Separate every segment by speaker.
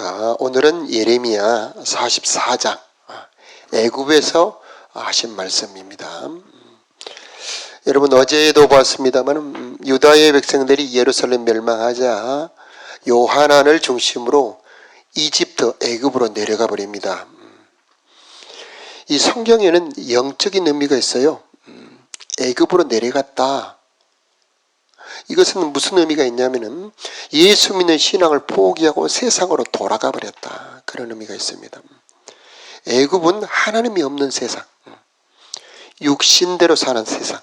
Speaker 1: 자, 오늘은 예레미야 44장 애굽에서 하신 말씀입니다. 여러분 어제도 봤습니다만 유다의 백성들이 예루살렘 멸망하자 요하난을 중심으로 이집트 애굽으로 내려가 버립니다. 이 성경에는 영적인 의미가 있어요. 애굽으로 내려갔다. 이것은 무슨 의미가 있냐면은 예수 믿는 신앙을 포기하고 세상으로 돌아가 버렸다. 그런 의미가 있습니다. 애굽은 하나님이 없는 세상, 육신대로 사는 세상,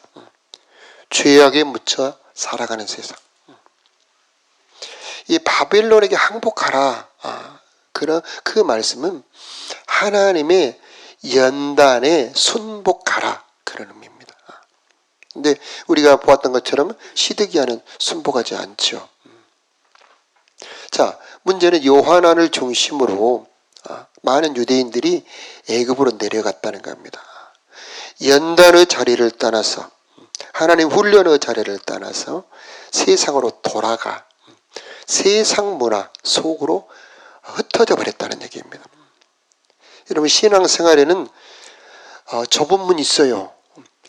Speaker 1: 죄악에 묻혀 살아가는 세상. 이 바벨론에게 항복하라. 그런 그 말씀은 하나님의 연단에 순복하라. 그런 의미입니다. 근데 우리가 보았던 것처럼 시드기야는 순복하지 않죠. 자, 문제는 요하난을 중심으로 많은 유대인들이 애굽으로 내려갔다는 겁니다. 연단의 자리를 떠나서 하나님 훈련의 자리를 떠나서 세상으로 돌아가 세상 문화 속으로 흩어져 버렸다는 얘기입니다. 여러분 신앙생활에는 좁은 문이 있어요.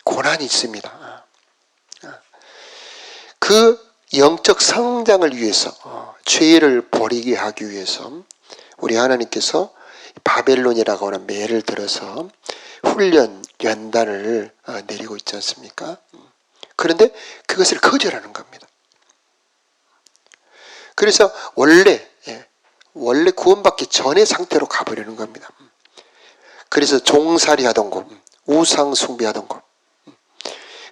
Speaker 1: 고난이 있습니다. 그 영적 성장을 위해서 죄를 버리게 하기 위해서 우리 하나님께서 바벨론이라고 하는 매를 들어서 훈련 연단을 내리고 있지 않습니까? 그런데 그것을 거절하는 겁니다. 그래서 원래 구원받기 전의 상태로 가버리는 겁니다. 그래서 종살이 하던 곳, 우상 숭배하던 곳,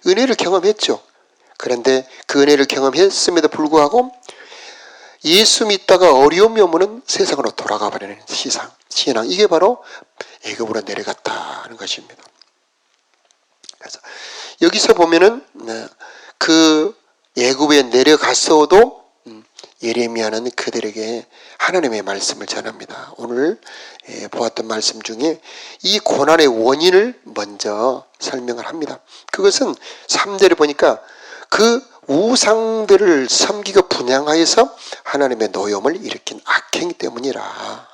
Speaker 1: 은혜를 경험했죠. 그런데 그 은혜를 경험했음에도 불구하고 예수 믿다가 어려움이 오면은 세상으로 돌아가 버리는 신앙. 이게 바로 애굽으로 내려갔다는 것입니다. 그래서 여기서 보면은 그 애굽에 내려갔어도 예레미야는 그들에게 하나님의 말씀을 전합니다. 오늘 보았던 말씀 중에 이 고난의 원인을 먼저 설명을 합니다. 그것은 3절에 보니까 그 우상들을 섬기고 분향하여서 하나님의 노염을 일으킨 악행 때문이라.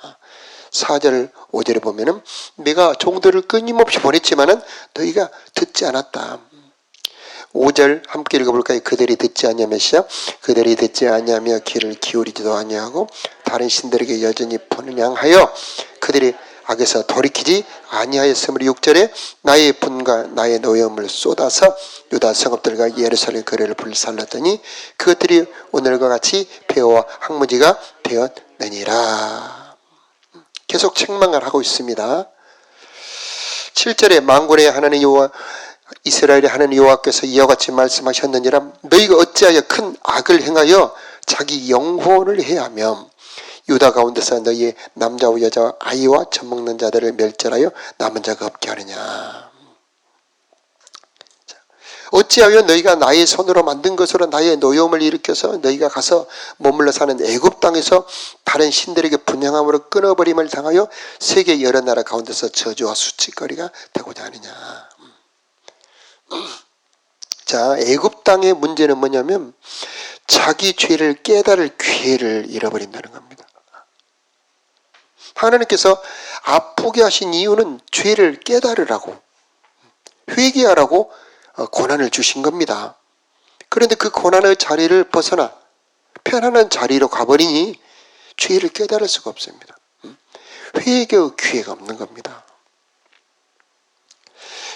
Speaker 1: 4절 5절에 보면은 내가 종들을 끊임없이 보냈지만은 너희가 듣지 않았다. 5절 함께 읽어볼까요? 그들이 듣지 아니하며시야 그들이 듣지 아니하며 귀를 기울이지도 아니하고 다른 신들에게 여전히 분향하여 그들이 악에서 돌이키지 아니하였으므로 6절에 나의 분과 나의 노염을 쏟아서 유다 성읍들과 예루살렘 거리를 불살랐더니 그것들이 오늘과 같이 폐허와 황무지가 되었느니라. 계속 책망을 하고 있습니다. 7절에 만군의 하나님 여호와 이스라엘의 하나님 여호와께서 이와 같이 말씀하셨느니라. 너희가 어찌하여 큰 악을 행하여 자기 영혼을 해하며 유다 가운데서 너희의 남자와 여자와 아이와 젖먹는 자들을 멸절하여 남은 자가 없게 하느냐. 어찌하여 너희가 나의 손으로 만든 것으로 나의 노여움을 일으켜서 너희가 가서 머물러 사는 애굽 땅에서 다른 신들에게 분향함으로 끊어버림을 당하여 세계 여러 나라 가운데서 저주와 수치거리가 되고자 하느냐. 자, 애굽 땅의 문제는 뭐냐면 자기 죄를 깨달을 기회를 잃어버린다는 겁니다. 하나님께서 아프게 하신 이유는 죄를 깨달으라고 회개하라고 고난을 주신 겁니다. 그런데 그 고난의 자리를 벗어나 편안한 자리로 가버리니 죄를 깨달을 수가 없습니다. 회개의 기회가 없는 겁니다.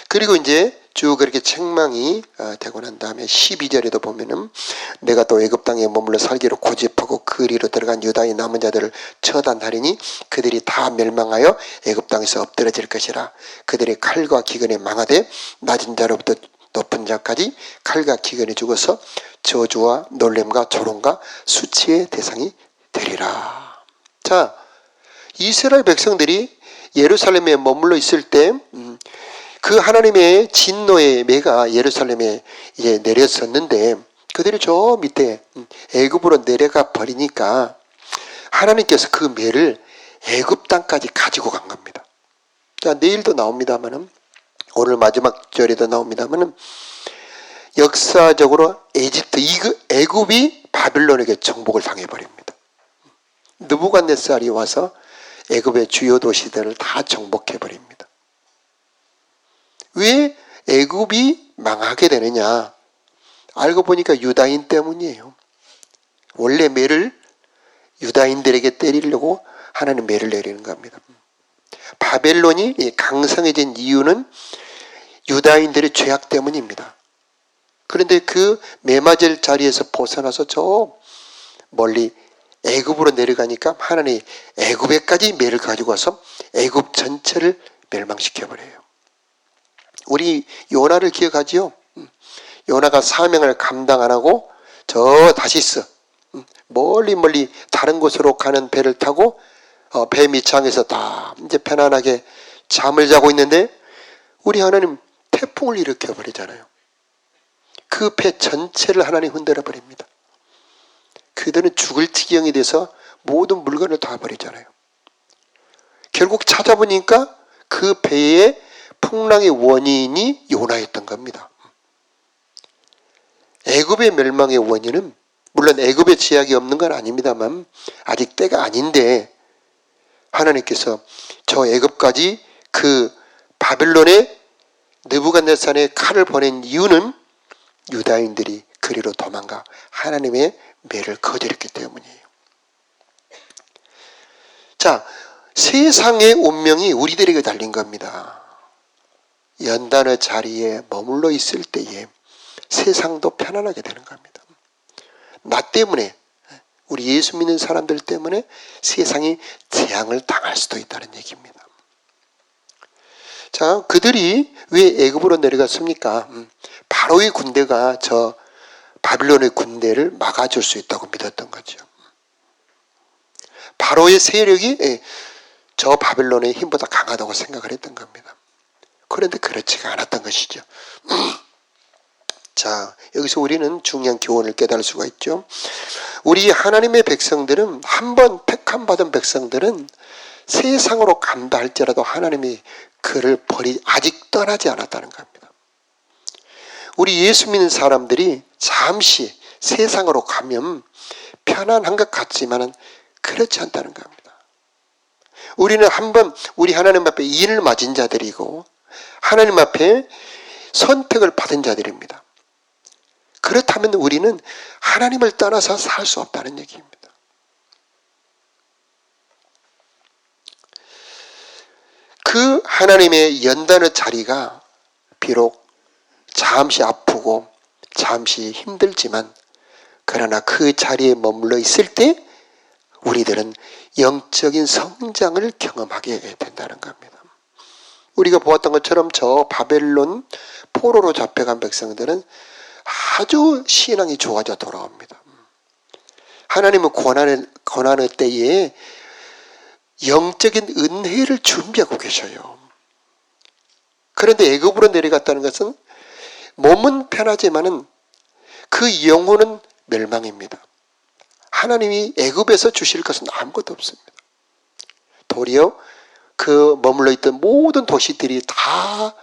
Speaker 1: 그리고 이제 쭉 그렇게 책망이 되고 난 다음에 12절에도 보면은 내가 또 애굽 땅에 머물러 살기로 고집하고 그리로 들어간 유다의 남은 자들을 처단하리니 그들이 다 멸망하여 애굽 땅에서 엎드러질 것이라. 그들의 칼과 기근에 망하되 낮은 자로부터 높은 자까지 칼과 기근에 죽어서 저주와 놀램과 조롱과 수치의 대상이 되리라. 자, 이스라엘 백성들이 예루살렘에 머물러 있을 때 그 하나님의 진노의 매가 예루살렘에 이제 내렸었는데 그들이 저 밑에 애굽으로 내려가 버리니까 하나님께서 그 매를 애굽 땅까지 가지고 간 겁니다. 자, 내일도 나옵니다만은 오늘 마지막 절에도 나옵니다만은 역사적으로 애굽이 바벨론에게 정복을 당해버립니다. 느부갓네살이 와서 애굽의 주요 도시들을 다 정복해 버립니다. 왜 애굽이 망하게 되느냐? 알고 보니까 유다인 때문이에요. 원래 매를 유다인들에게 때리려고 하나님 매를 내리는 겁니다. 바벨론이 강성해진 이유는 유다인들의 죄악 때문입니다. 그런데 그 매 맞을 자리에서 벗어나서 저 멀리 애굽으로 내려가니까 하나님이 애굽에까지 매를 가지고 와서 애굽 전체를 멸망시켜버려요. 우리 요나를 기억하지요? 요나가 사명을 감당 안 하고 저 다시스 멀리 다른 곳으로 가는 배를 타고 배 밑창에서 다 이제 편안하게 잠을 자고 있는데 우리 하나님 태풍을 일으켜 버리잖아요. 그 배 전체를 하나님 흔들어 버립니다. 그들은 죽을 지경이 돼서 모든 물건을 다 버리잖아요. 결국 찾아보니까 그 배의 풍랑의 원인이 요나였던 겁니다. 애굽의 멸망의 원인은 물론 애굽의 제약이 없는 건 아닙니다만 아직 때가 아닌데 하나님께서 저 애굽까지 그 바벨론의 느부갓네살의 칼을 보낸 이유는 유다인들이 그리로 도망가 하나님의 매를 거절했기 때문이에요. 자, 세상의 운명이 우리들에게 달린 겁니다. 연단의 자리에 머물러 있을 때에 세상도 편안하게 되는 겁니다. 나 때문에 우리 예수 믿는 사람들 때문에 세상이 재앙을 당할 수도 있다는 얘기입니다. 자, 그들이 왜 애굽으로 내려갔습니까? 바로의 군대가 저 바빌론의 군대를 막아줄 수 있다고 믿었던 거죠. 바로의 세력이 저 바빌론의 힘보다 강하다고 생각을 했던 겁니다. 그런데 그렇지가 않았던 것이죠. 자, 여기서 우리는 중요한 교훈을 깨달을 수가 있죠. 우리 하나님의 백성들은 한번 택함 받은 백성들은 세상으로 간다 할지라도 하나님이 그를 아직 떠나지 않았다는 겁니다. 우리 예수 믿는 사람들이 잠시 세상으로 가면 편안한 것 같지만 그렇지 않다는 겁니다. 우리는 한번 우리 하나님 앞에 인을 맞은 자들이고 하나님 앞에 선택을 받은 자들입니다. 그렇다면 우리는 하나님을 떠나서 살 수 없다는 얘기입니다. 그 하나님의 연단의 자리가 비록 잠시 아프고 잠시 힘들지만 그러나 그 자리에 머물러 있을 때 우리들은 영적인 성장을 경험하게 된다는 겁니다. 우리가 보았던 것처럼 저 바벨론 포로로 잡혀간 백성들은 아주 신앙이 좋아져 돌아옵니다. 하나님은 고난의 때에 영적인 은혜를 준비하고 계셔요. 그런데 애굽으로 내려갔다는 것은 몸은 편하지만은 그 영혼은 멸망입니다. 하나님이 애굽에서 주실 것은 아무것도 없습니다. 도리어 그 머물러 있던 모든 도시들이 다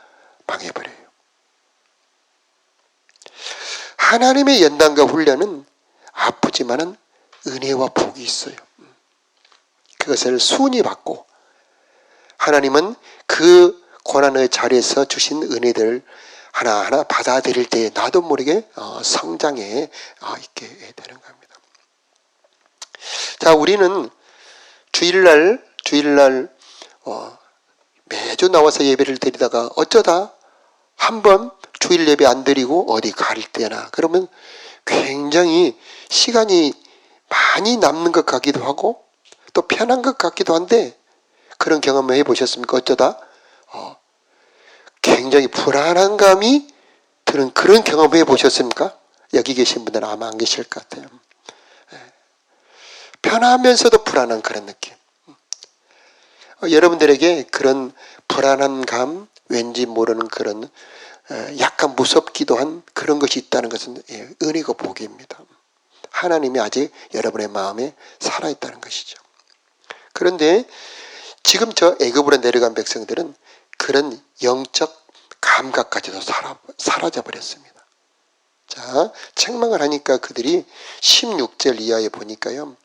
Speaker 1: 망해버려요. 하나님의 연단과 훈련은 아프지만은 은혜와 복이 있어요. 그것을 순히 받고 하나님은 그 고난의 자리에서 주신 은혜들을 하나하나 받아들일 때 나도 모르게 성장해 있게 되는 겁니다. 자, 우리는 주일날 매주 나와서 예배를 드리다가 어쩌다 한번 주일 예배 안 드리고 어디 갈 때나 그러면 굉장히 시간이 많이 남는 것 같기도 하고 또 편한 것 같기도 한데 그런 경험을 해보셨습니까? 어쩌다 굉장히 불안한 감이 드는 그런 경험을 해보셨습니까? 여기 계신 분들은 아마 안 계실 것 같아요. 편하면서도 불안한 그런 느낌. 여러분들에게 그런 불안한 감, 왠지 모르는 그런 약간 무섭기도 한 그런 것이 있다는 것은 은혜고 복입니다. 하나님이 아직 여러분의 마음에 살아있다는 것이죠. 그런데 지금 저 애굽으로 내려간 백성들은 그런 영적 감각까지도 사라져 버렸습니다. 자, 책망을 하니까 그들이 16절 이하에 보니까요.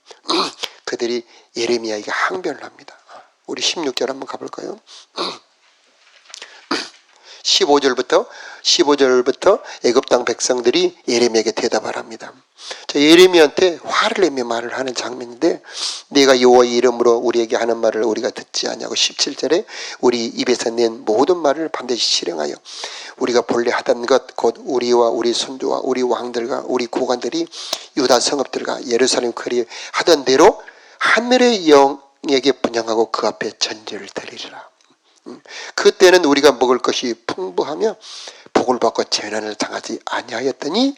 Speaker 1: 그들이 예레미야에게 항변을 합니다. 우리 16절 한번 가볼까요? 15절부터 애굽 땅 백성들이 예레미야에게 대답을 합니다. 예레미야한테 화를 내며 말을 하는 장면인데, 네가 여호와의 이름으로 우리에게 하는 말을 우리가 듣지 않냐고. 17절에 우리 입에서 낸 모든 말을 반드시 실행하여 우리가 본래 하던 것 곧 우리와 우리 손주와 우리 왕들과 우리 고관들이 유다 성읍들과 예루살렘 거리에 하던 대로 하늘의 영에게 분양하고 그 앞에 전제를 드리리라. 그때는 우리가 먹을 것이 풍부하며 복을 받고 재난을 당하지 아니하였더니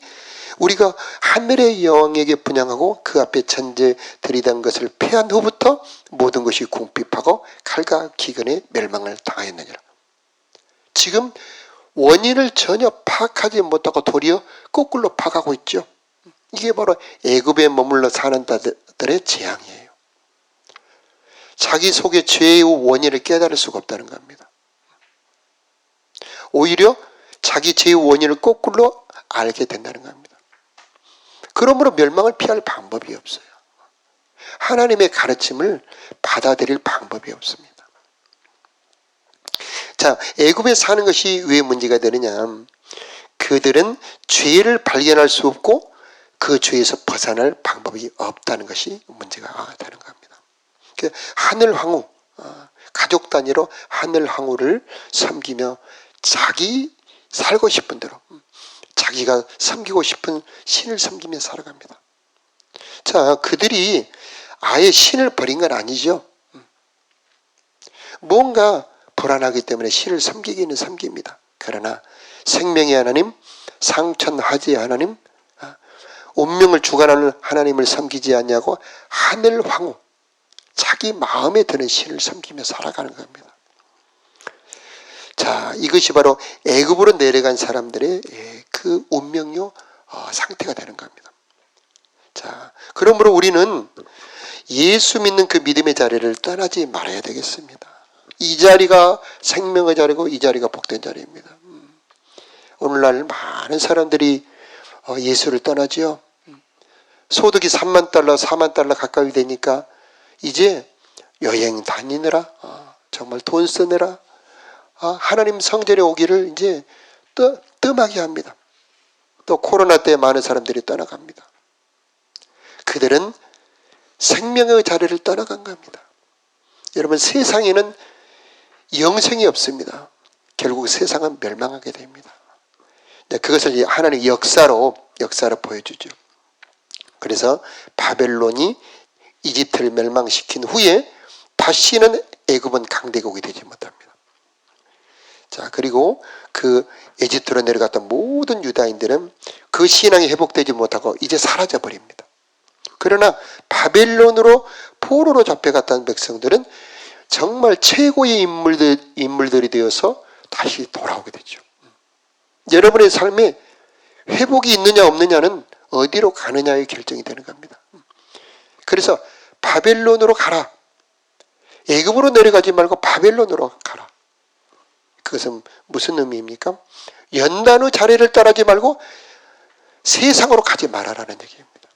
Speaker 1: 우리가 하늘의 여왕에게 분양하고 그 앞에 전제 드리던 것을 패한 후부터 모든 것이 궁핍하고 칼과 기근에 멸망을 당하였느니라. 지금 원인을 전혀 파악하지 못하고 도리어 거꾸로 파악하고 있죠. 이게 바로 애굽에 머물러 사는 자들의 재앙이에요. 자기 속의 죄의 원인을 깨달을 수가 없다는 겁니다. 오히려 자기 죄의 원인을 거꾸로 알게 된다는 겁니다. 그러므로 멸망을 피할 방법이 없어요. 하나님의 가르침을 받아들일 방법이 없습니다. 자, 애굽에 사는 것이 왜 문제가 되느냐? 그들은 죄를 발견할 수 없고 그 죄에서 벗어날 방법이 없다는 것이 문제가 되는 겁니다. 하늘 황후, 가족 단위로 하늘 황후를 섬기며 자기 살고 싶은 대로 자기가 섬기고 싶은 신을 섬기며 살아갑니다. 자, 그들이 아예 신을 버린 건 아니죠. 뭔가 불안하기 때문에 신을 섬기기는 섬깁니다. 그러나 생명의 하나님, 상천하지의 하나님, 운명을 주관하는 하나님을 섬기지 않냐고 하늘 황후, 자기 마음에 드는 신을 섬기며 살아가는 겁니다. 자, 이것이 바로 애굽으로 내려간 사람들의 그 운명요 상태가 되는 겁니다. 자, 그러므로 우리는 예수 믿는 그 믿음의 자리를 떠나지 말아야 되겠습니다. 이 자리가 생명의 자리고 이 자리가 복된 자리입니다. 오늘날 많은 사람들이 예수를 떠나지요. 소득이 3만 달러, 4만 달러 가까이 되니까 이제 여행 다니느라 정말 돈 쓰느라 하나님 성전에 오기를 이제 뜸하게 합니다. 또 코로나 때 많은 사람들이 떠나갑니다. 그들은 생명의 자리를 떠나간 겁니다. 여러분, 세상에는 영생이 없습니다. 결국 세상은 멸망하게 됩니다. 그것을 하나님의 역사로 보여주죠. 그래서 바벨론이 이집트를 멸망시킨 후에 다시는 애굽은 강대국이 되지 못합니다. 자, 그리고 그 이집트로 내려갔던 모든 유다인들은 그 신앙이 회복되지 못하고 이제 사라져 버립니다. 그러나 바벨론으로 포로로 잡혀갔던 백성들은 정말 최고의 인물들이 되어서 다시 돌아오게 되죠. 여러분의 삶에 회복이 있느냐 없느냐는 어디로 가느냐의 결정이 되는 겁니다. 그래서 바벨론으로 가라. 애굽으로 내려가지 말고 바벨론으로 가라. 그것은 무슨 의미입니까? 연단의 자리를 따르지 말고 세상으로 가지 말아라는 얘기입니다.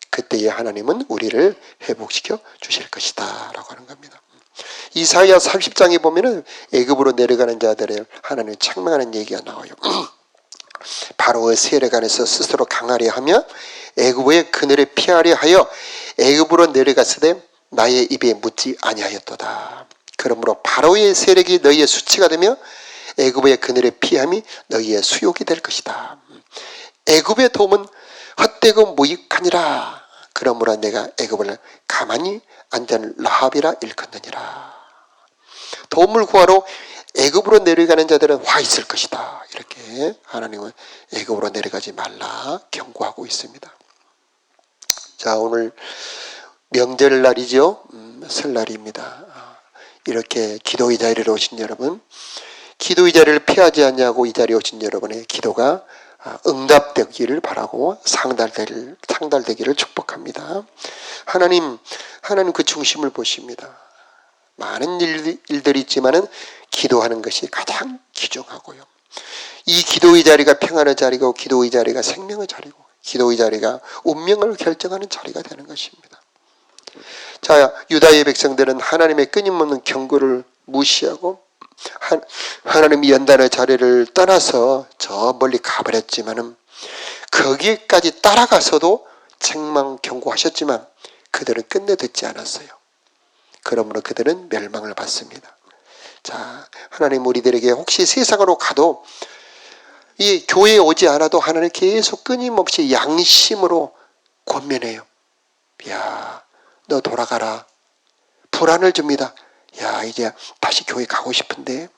Speaker 1: 그때에 하나님은 우리를 회복시켜 주실 것이다 라고 하는 겁니다. 이사야 30장에 보면은 애굽으로 내려가는 자들을 하나님 책망하는 얘기가 나와요. 바로의 세력 안에서 스스로 강하려 하며 애굽의 그늘에 피하려 하여 애굽으로 내려갔으되 나의 입에 묻지 아니하였도다. 그러므로 바로의 세력이 너희의 수치가 되며 애굽의 그늘에 피함이 너희의 수욕이 될 것이다. 애굽의 도움은 헛되고 무익하니라. 그러므로 내가 애굽을 가만히 앉은 라합이라 일컫느니라. 도움을 구하러 애굽으로 내려가는 자들은 화 있을 것이다. 이렇게 하나님은 애굽으로 내려가지 말라 경고하고 있습니다. 자, 오늘 명절날이죠. 설날입니다. 이렇게 기도의 자리로 오신 여러분, 기도의 자리를 피하지 않냐고 이 자리에 오신 여러분의 기도가 응답되기를 바라고 상달되기를 축복합니다. 하나님 그 중심을 보십니다. 많은 일들이 있지만은 기도하는 것이 가장 귀중하고요. 이 기도의 자리가 평안의 자리고 기도의 자리가 생명의 자리고 기도의 자리가 운명을 결정하는 자리가 되는 것입니다. 자, 유다의 백성들은 하나님의 끊임없는 경고를 무시하고 하나님이 연단의 자리를 떠나서 저 멀리 가버렸지만은 거기까지 따라가서도 책망 경고하셨지만 그들은 끝내 듣지 않았어요. 그러므로 그들은 멸망을 받습니다. 자, 하나님 우리들에게 혹시 세상으로 가도 이 교회에 오지 않아도 하나님 계속 끊임없이 양심으로 권면해요. 야, 너 돌아가라. 불안을 줍니다. 야, 이제 다시 교회 가고 싶은데.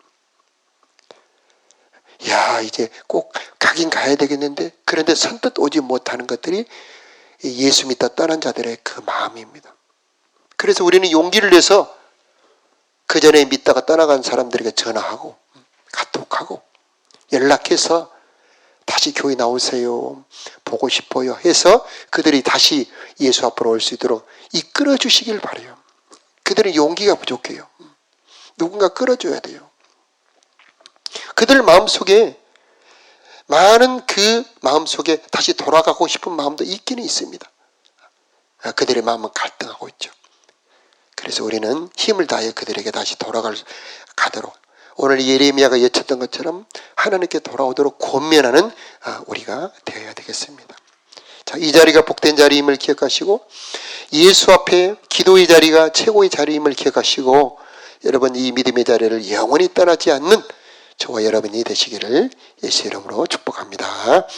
Speaker 1: 야, 이제 꼭 가긴 가야 되겠는데. 그런데 선뜻 오지 못하는 것들이 예수 믿다 떠난 자들의 그 마음입니다. 그래서 우리는 용기를 내서 그 전에 믿다가 떠나간 사람들에게 전화하고 카톡하고 연락해서 다시 교회 나오세요. 보고 싶어요. 해서 그들이 다시 예수 앞으로 올 수 있도록 이끌어 주시길 바라요. 그들은 용기가 부족해요. 누군가 끌어줘야 돼요. 그들 마음속에 많은 그 마음속에 다시 돌아가고 싶은 마음도 있기는 있습니다. 그들의 마음은 갈등하고 있죠. 그래서 우리는 힘을 다해 그들에게 다시 가도록 오늘 예레미야가 예쳤던 것처럼 하나님께 돌아오도록 권면하는 우리가 되어야 되겠습니다. 자, 이 자리가 복된 자리임을 기억하시고 예수 앞에 기도의 자리가 최고의 자리임을 기억하시고 여러분 이 믿음의 자리를 영원히 떠나지 않는 저와 여러분이 되시기를 예수 이름으로 축복합니다.